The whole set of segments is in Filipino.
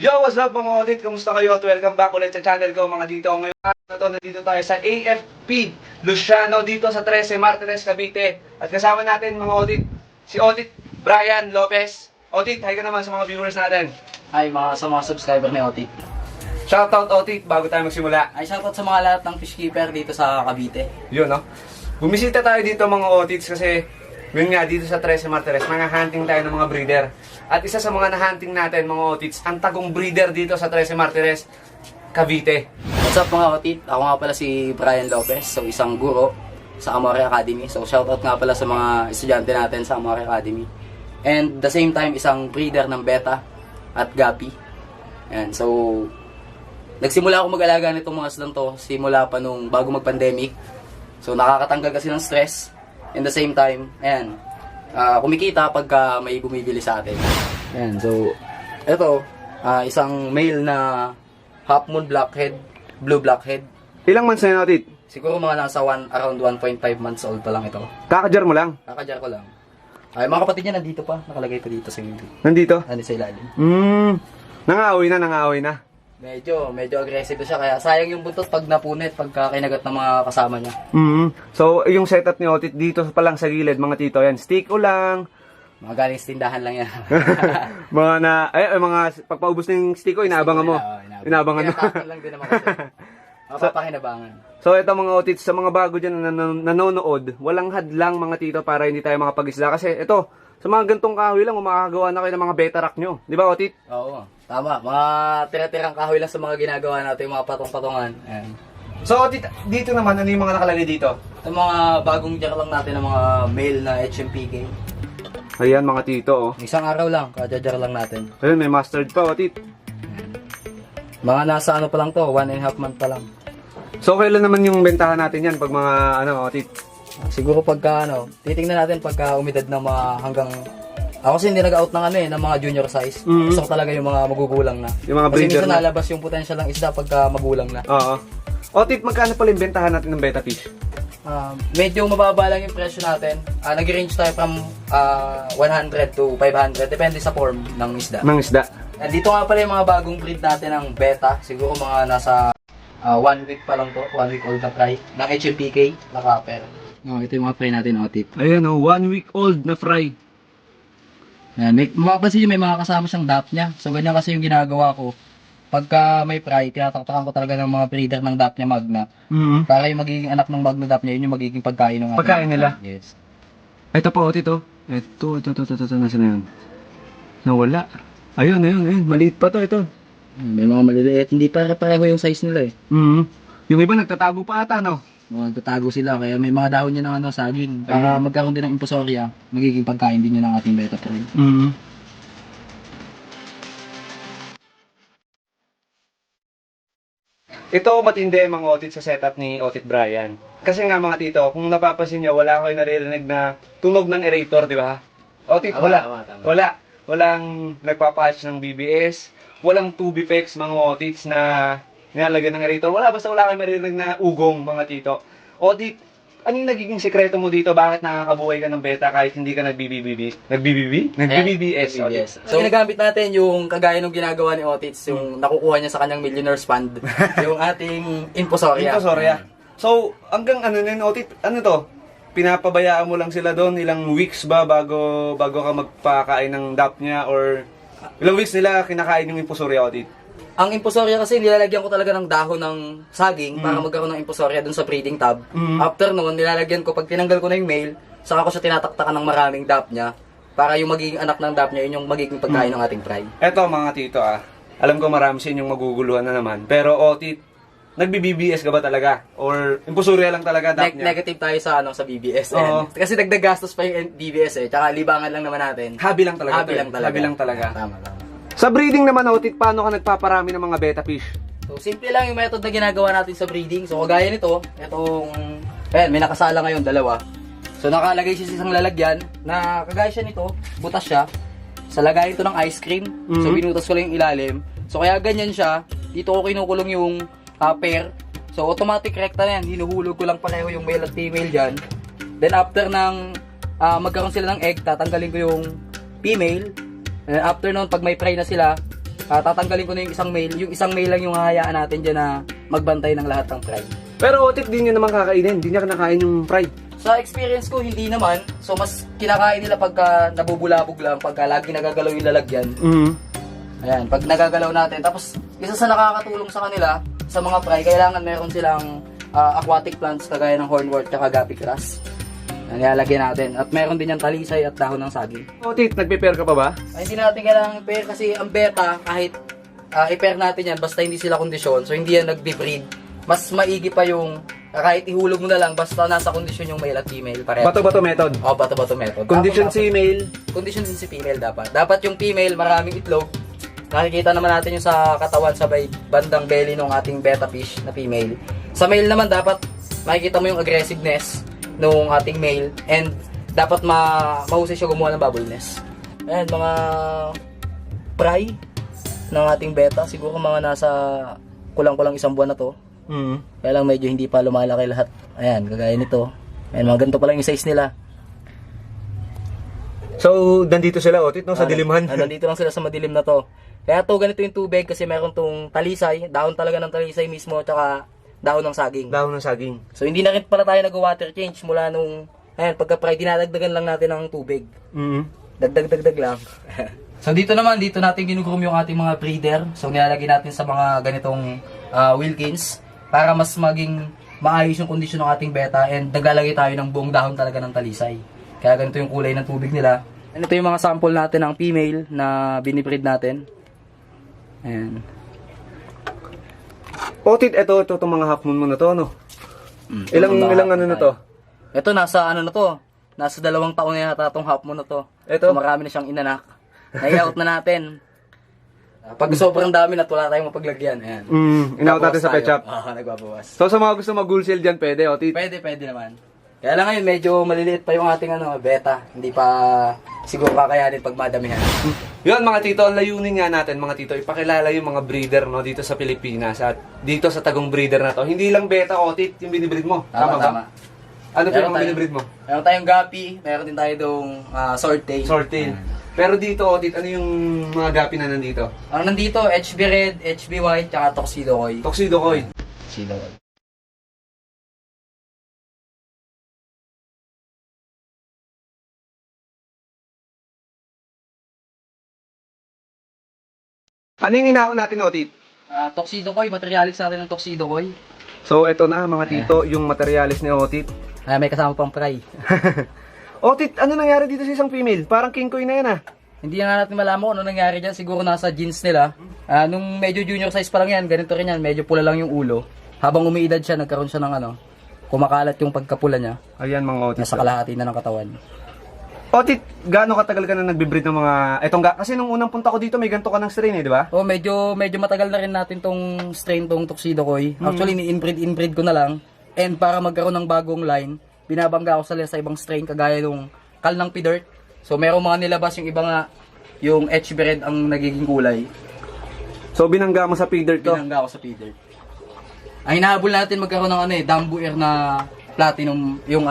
Yo, what's up mga audit? Kamusta kayo? At welcome back ulit sa channel ko mga dito. Ngayon na to, nandito tayo sa AFP Luciano dito sa 13 Martires, Cavite. At kasama natin mga audit, si Audit Brian Lopez. Audit, hi ka naman sa mga viewers natin. Hi sa mga subscriber ni Otit. Shoutout Audit bago tayo magsimula. Ay shoutout sa mga lahat ng fish keeper dito sa Cavite. Yun no? Bumisita tayo dito mga audits kasi yun nga dito sa 13 Martires, mga hunting tayo ng mga breeder. At isa sa mga na-hunting natin mga audits, ang tagong breeder dito sa 13 Martires, Cavite. What's up mga Otit? Ako nga pala si Brian Lopez, so isang guro sa Amore Academy. So shoutout nga pala sa mga estudyante natin sa Amore Academy. And the same time, isang breeder ng Beta at Gapi. And so, nagsimula ako mag-alaga nitong mga islang to simula pa nung bago mag-pandemic. So nakakatanggal kasi ng stress. In the same time, ayan, kumikita pagka may bumibili sa atin. Ayan, so, ito, isang male na half moon blackhead, blue blackhead. Ilang months na yun Audit? Siguro mga nasa around 1.5 months old pa lang ito. Kakajar mo lang? Kakajar ko lang. Ay, mga kapatid niya nandito pa, nakalagay pa dito sa Nandito? sa ilalim. Nangaaway na. Medyo aggressive siya, kaya sayang yung buntot pag napunit, pagka kinagat ng mga kasama niya. So, yung setup ni Otit dito pa lang sa gilid, mga tito, yan, stick o lang. Mga galing sa tindahan lang yan. mga pagpaubos ng stick o, inaabangan mo. Inaabangan mo. Kinatapon lang din naman kasi. Mapapakinabangan. So, ito mga Otits, sa mga bago dyan na nanonood, walang hadlang mga tito para hindi tayo makapag-isla. Kasi ito, sa mga gantong kahoy lang, makakagawa na kayo ng mga beta rack nyo. Di ba, Otit? Oo, tama. Mga tira-tirang kahoy lang sa mga ginagawa natin, yung mga patong-patungan. Ayan. So, Otit, dito naman, ano yung mga nakalagay dito? Itong mga bagong jar lang natin ng mga male na HMPK. Ayan, mga tito, oh. Isang araw lang, kajajar lang natin. Ayun, may mustard pa, Otit. Mga nasa ano pa lang to, 1.5 month pa lang. So, kailan naman yung bentahan natin yan pag mga, Otit? Siguro pagka titingnan natin pagka umidad ng mga hanggang... Ako kasi hindi nag-out ng ng mga junior size. Gusto ko talaga yung mga magugulang na. Yung mga kasi breeder minsan na. nalabas yung potential ng isda pagka magulang na. Oo. Otit, magkano pala yung bentahan natin ng beta fish? Medyo mababa lang yung presyo natin. Nag-range tayo from 100 to 500. Depende sa form ng isda. Ng isda. Dito nga pala yung mga bagong breed natin ng beta. Siguro mga nasa 1 week pa lang to. 1 week old na fry. Ng HMPK na copper. Ito yung mga fry natin, Otit. Ayan, 1 week old na fry. Yan, mapapansin nyo, may mga kasama siyang dap niya. So, ganyan kasi yung ginagawa ko. Pagka may fry, tinataktakan ko talaga ng mga breeder ng dap niya magna. Para yung magiging anak ng magna dap niya, yun yung magiging pagkain ng Pagkain nila? Yes. Ito po, Otit, oh. Ito. Nasaan na yun? Nawala. Ayun. Maliit pa to, ito. May mga maliliit. Hindi pare-pareho yung size nila eh. Yung iba nagtatago pa ata, no? Nagtatago sila, kaya may mga dahon niya ng saging. Para magkaroon din ng imposorya, magiging pagkain din yun ng ating beta fry. Ito matindi mga Otit sa setup ni Otit Brian. Kasi nga mga tito, kung napapansin nyo, wala kayo naririnig na tunog ng aerator, di ba? Otit, wala. Wala. Walang nagpapatch ng BBS. Walang tube effects mga Otits na nilalagyan ng aerator. Basta wala kayo maririnig na ugong mga tito. Otit, anong nagiging sekreto mo dito? Bakit nakakabuhay ka ng beta kahit hindi ka nag-BBB? Nag-BBBS. So, ginagamit natin yung kagaya ng ginagawa ni Otits, yung nakukuha niya sa kanyang Millionaire's Fund, yung ating Infusoria. So, hanggang Otit, to? Pinapabayaan mo lang sila doon ilang weeks ba bago ka magpakain ng DAP niya or ilang weeks nila kinakain yung Infusoria, Otit? Ang Infusoria kasi nilalagyan ko talaga ng dahon ng saging para magkaroon ng Infusoria dun sa breeding tub. After noon, nilalagyan ko, pag tinanggal ko na yung male, saka ko siya tinataktakan ng maraming DAP niya para yung magiging anak ng DAP niya, yun yung magiging pagkain ng ating fry. Eto mga tito alam ko marami sa inyong maguguluhan na naman. Pero Otit, nagbi-BBS ka ba talaga? Or Infusoria lang talaga DAP niya? Negative tayo sa BBS. Oo. Kasi dagdag gastos pa yung BBS Tsaka libangan lang naman natin. Hobby lang talaga. Hobby lang talaga. Tama. Sa breeding naman, Otit, paano ka nagpaparami ng mga beta fish? So, simple lang yung method na ginagawa natin sa breeding. So, kagaya nito, may nakasala ngayon, 2. So, nakalagay siya sa isang lalagyan na kagaya siya nito, butas siya. Sa lagayan ito ng ice cream. So, binutas ko lang yung ilalim. So, kaya ganyan siya. Dito ko kinukulong yung pair. So, automatic recta na yan. Hinuhulog ko lang pareho yung male at female dyan. Then, after ng magkaroon sila ng egg, tatanggalin ko yung female. And after nun, pag may fry na sila, tatanggalin ko na yung isang male. Yung isang male lang yung hahayaan natin dyan na magbantay ng lahat ng fry. Pero Otit, di niya naman kakainin. Di niya kinakain yung fry. Sa experience ko, hindi naman. So, mas kinakain nila pagka nabubulabog lang, pagka lagi nagagalaw yung lalagyan. Ayan, pag nagagalaw natin. Tapos, isa sa nakakatulong sa kanila, sa mga fry, kailangan meron silang aquatic plants kagaya ng hornwort at gapi grass. Nilalagyan natin. At meron din yung talisay at dahon ng saging. Otit, nagpe-pair ka pa ba? Ay, hindi natin kailangan i-pair kasi ang beta, kahit i-pair natin yan, basta hindi sila kondisyon, so hindi yan nagbe-breed. Mas maigi pa yung kahit ihulog mo na lang, basta nasa kondisyon yung male at female. Pareho. Bato-bato method. Oh, bato-bato method. Condition Dapat- si male. Condition din si female dapat. Dapat yung female, maraming itlog. Nakikita naman natin yung sa katawan sa bandang belly ng ating beta fish na female. Sa male naman, dapat makikita mo yung aggressiveness ng ating male and dapat mahusay siya gumawa ng bubble nest. Ayan, mga fry ng ating beta. Siguro mga nasa kulang-kulang isang buwan na to. Kaya lang medyo hindi pa lumalaki lahat. Ayan, kagaya nito. Ayan, mga ganito pa lang yung size nila. So, nandito sila, Otit, no? Sa diliman. Nandito lang sila sa madilim na to. Kaya to ganito yung tubig kasi meron tong talisay, dahon talaga ng talisay mismo, tsaka dahon ng saging. Dahon ng saging. So hindi na rin pala tayo nag-water change mula nung, ayan, pagka-fry, dinadagdagan lang natin ng tubig. Dagdag lang. So dito naman, dito natin ginugroom yung ating mga breeder. So nilalagay natin sa mga ganitong Wilkins para mas maging maayos yung kondisyon ng ating beta and naglalagay tayo ng buong dahon talaga ng talisay. Kaya ganito yung kulay ng tubig nila. And ito yung mga sample natin ng female na binibreed natin. Ayan. Otit, ito itong mga half moon mo na to, no? Ilang ano na to? Ito nasa ano na to? Nasa 2 taon na yata itong half moon na to. Ito? So, marami na siyang inanak. Nai-out na natin. Pag sobrang dami na wala tayong mapaglagyan. Ayan. Inaut natin sa pet shop. Nagbabawas. So, sa mga gusto mag-wholesale dyan, pwede, Otit. Pwede naman. Kaya lang ngayon, medyo maliliit pa yung ating beta. Hindi pa siguro kakayanin pag madamihan. Yun mga tito, ang layunin nga natin mga tito, ipakilala yung mga breeder no dito sa Pilipinas at dito sa tagong breeder na to. Hindi lang beta, Otit, yung binibreed mo. Tama. ba? Ano pa yung binibreed mo? Meron tayong gapi, meron din tayo dong swordtail. Swordtail. Pero dito, Otit, ano yung mga gapi na nandito? Ang nandito, HB Red, HB White, tsaka Tuxedo Koi. Tuxedo Koi. Tuxedo Koi. Ano yung inaon natin, Otit? Tuxedo Koi, materialis natin ng Tuxedo Koi. So, ito na mga tito, yung materialis ni Otit. May kasama pang fry. Otit, ano nangyari dito sa isang female? Parang king koy na yan ah. Hindi na natin malaman kung ano nangyari dyan. Siguro nasa jeans nila. Nung medyo junior size pa lang yan, ganito rin yan. Medyo pula lang yung ulo. Habang umiidad siya, nagkaroon siya ng kumakalat yung pagkapula niya. Ayan mga Otit. Nasa kalahati na ng katawan. Otit, gaano katagal ka na nagbe-breed ng mga kasi nung unang punta ko dito may ganito ka ng strain di ba? Oh, medyo matagal na rin natin tong strain tong Tuxedo Koi. Actually, ni-inbreed ko na lang. And para magkaroon ng bagong line, binabangga ko sa ibang strain kagaya nung Kalnang P-Dirt. So, merong mga nilabas yung iba nga, yung HB Red ang nagiging kulay. So, binangga mo sa P-Dirt to? Binangga ko sa P-Dirt. Ang hinahabol natin magkaroon ng Dambu Air na platinum, yung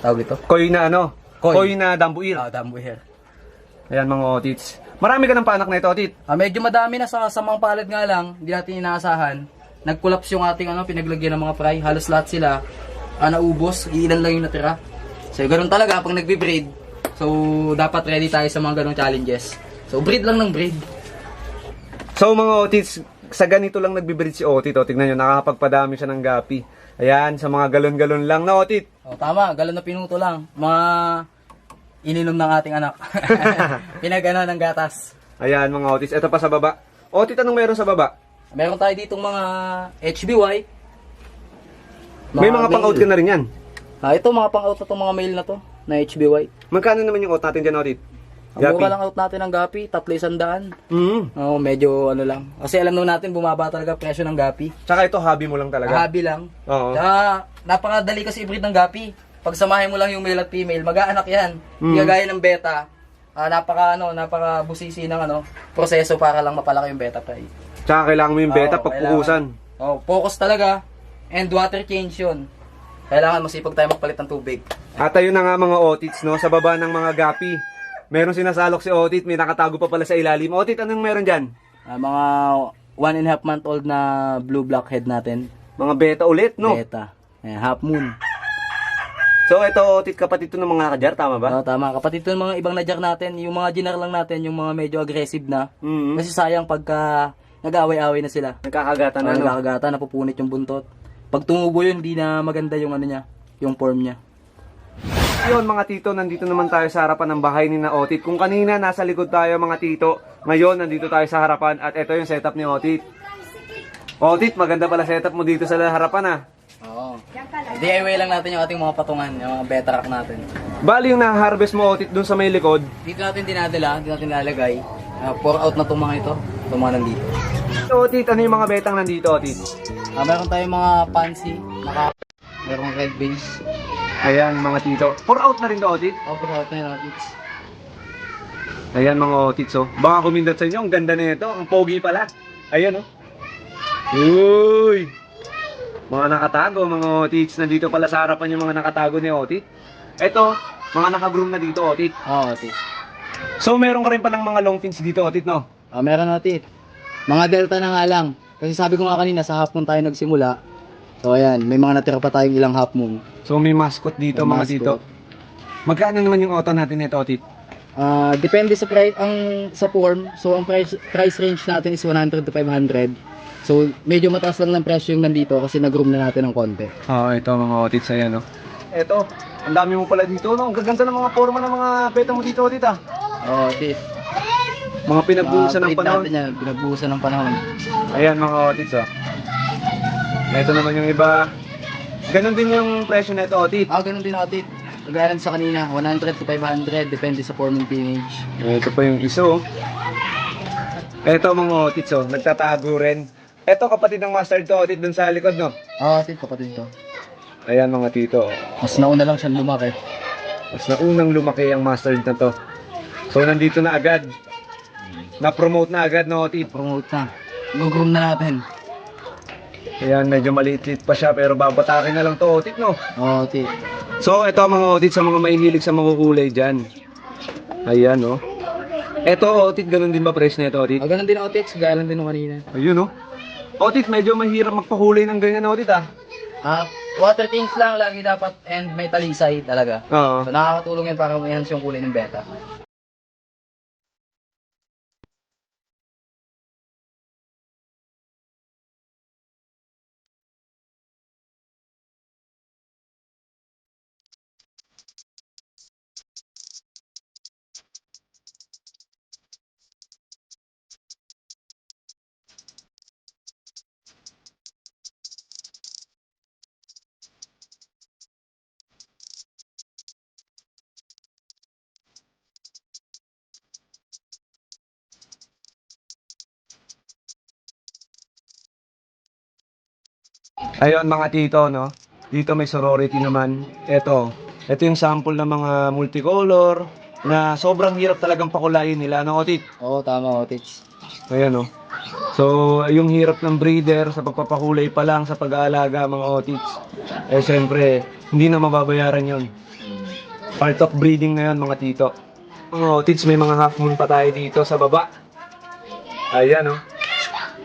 tawag ito? Koy na Koy na dambuir. Dambu Air. Ayan mga Otits. Marami ka ng paanak na ito, Otit. Medyo madami na sa mga palad nga lang, hindi natin inaasahan. Nag-collapse yung ating pinaglagyan ng mga fry. Halos lahat sila naubos, iilan lang yung natira. So, ganun talaga pag nagbe-breed. So, dapat ready tayo sa mga ganong challenges. So, breed lang ng breed. So, mga Otits, sa ganito lang nagbe-breed si Otit. O, tignan nyo, nakakapagpadami siya ng gapi. Ayan, sa mga galon-galon lang na, Otit. Tama, galon na pinuto lang. Mga ininom ng ating anak. Pinagano ng gatas. Ayan, mga Otits. Ito pa sa baba. Otit, anong meron sa baba? Meron tayo ditong mga HB White. May mga pang-out ka na rin yan. Ito, mga pang-out na itong mga male na to, na HB White. Magkano naman yung out natin dyan, Otit? Ang mura lang out natin ng gapi, 300. Medyo lang. Kasi alam naman natin, bumaba talaga presyo ng gapi. Tsaka ito, hobby mo lang talaga. Hobby lang. Oo. Tsaka, napakadali kasi i-breed ng gapi. Pag samahin mo lang yung male at female, mag-aanak yan. Hindi gaya ng beta. Napaka-busisi ng proseso para lang mapalaki yung beta fry. Tsaka kailangan mo yung beta pagpukusan. Focus talaga. And water change yun. Kailangan masipag tayo magpalit ng tubig. At ayun na nga mga Otits, no? Sa baba ng mga gapi. Meron sinasalok si Otit, may nakatago pa pala sa ilalim. Otit, anong meron dyan? Mga 1.5 month old na blue blackhead natin. Mga beta ulit, no? Beta. Ayan, half moon. So, ito, Otit, kapatid to ng mga kadyar, tama ba? Oo, tama. Kapatid to ng mga ibang nadyar natin. Yung mga ginar lang natin, yung mga medyo aggressive na. Mhm. Kasi sayang pagka nag-away-away na sila. Nagkakagatan na, no? Nagkakagata, napupunit yung buntot. Pag tumubo yun, hindi na maganda yung ano niya, yung form niya. Yun mga tito, nandito naman tayo sa harapan ng bahay ni na Otit. Kung kanina nasa likod tayo mga tito, ngayon nandito tayo sa harapan at ito yung setup ni Otit. Otit, maganda pala setup mo dito sa harapan ah. Oo. DIY lang natin yung ating mga patungan, yung mga beta rack natin. Bali yung na-harvest mo Otit dun sa may likod. Dito natin dinadala, dito natin nilalagay. Pour out na itong mga ito, itong mga nandito. Otit, ano yung mga betang nandito Otit? Meron tayong mga pansy, merong red base. Ayan mga tito. Pour out na rin to Otit. Pour out na yun, Otits. Ayan mga Otits oh. Baka kumindot sa inyo, ang ganda na ito. Ang pogi pala. Ayan oh. Uy! Mga nakatago mga Otits. Nandito pala sa harapan yung mga nakatago ni Otit. Ito, mga nakagroom na dito Otit. Oo, Otit. So meron ka rin palang mga long fins dito Otit no? Meron, Otit. Mga delta na nga lang. Kasi sabi ko nga kanina, sa half moon tayo nagsimula. So ayan, may mga natira pa tayong ilang half moon. So may mascot dito May mga mascot. tito. Magkano naman yung auto natin nito Otit? Depende sa price sa form. So ang price range natin is 100 to 500. So medyo mataas lang ng presyo yung nandito kasi nag-room na natin ng konti. Oo, ito mga Otits ayan no. Ito, ang dami mo pala dito no. Ang gaganda ng mga forma ng mga beta mo dito Otit ah. Oo, Otit. Mga pinagbuhusan ng Breed panahon. natin yan, pinagbuhusan ng panahon. Ayan mga Otits oh. Ito naman yung iba. Ganon din yung presyo nito Otit. Ganun din, Otit. Kagaya sa kanina, 100 to 500 depende sa form ng teenage. Ito pa yung isa oh. Ito mga Otits oh, nagtatago rin. Ito kapatid ng mustard to Otit dun sa likod no. Otit, kapatid ko. Ayan mga tito oh. Mas nauna lang siyang lumaki. Mas naunang lumaki ang mustard na to. So nandito na agad. Na-promote na agad no Otit. Promote na. Gugroom na natin. Ayan, medyo maliit pa siya pero babatakin na lang to Otit no. Otit. So ito mga Otit sa mga mahihilig sa mga kulay dyan. Ayan no. Ito Otit, ganun din ba presyo na ito Otit? Ganun din, Otit. Gaya lang din nung kanina. Ayun no. Otit, medyo mahirap magpakulay ng ganyan Otit ah. Water things lang lagi dapat and may talisay talaga. Oo. So nakakatulong yan para ma-enhance yung kulay ng beta. Ayun mga tito no. Dito may sorority naman. Ito yung sample ng mga multicolor na sobrang hirap talagang pakulayin nila no Otit. Oo, tama, Otit. Ayan no. So yung hirap ng breeder sa pagpapakulay pa lang sa pag-aalaga mga Otits. Eh syempre hindi na mababayaran yon. Part of breeding na yon mga tito. Mga Otits, may mga half moon pa tayo dito sa baba. Ayan no.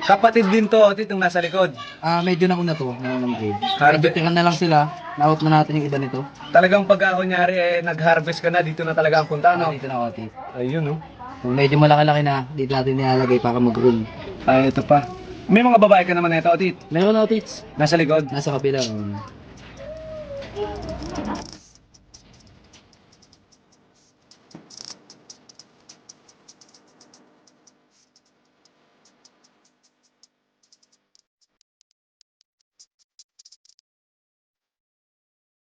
Kapatid din to Otit yung nasa likod. Medyo nauna to, naunang grade. Harvest. Medyo tiran na lang sila. Na-out na natin yung iba nito. Talagang pagka kunyari nag-harvest ka na, dito na talaga ang punta no. Dito na, Otit. Ayun no. Kung medyo malaki-laki na, dito natin nilalagay para mag-room. Ay ito pa. May mga babae ka naman nito Otit. Meron, Otit. Nasa likod. Nasa kapila.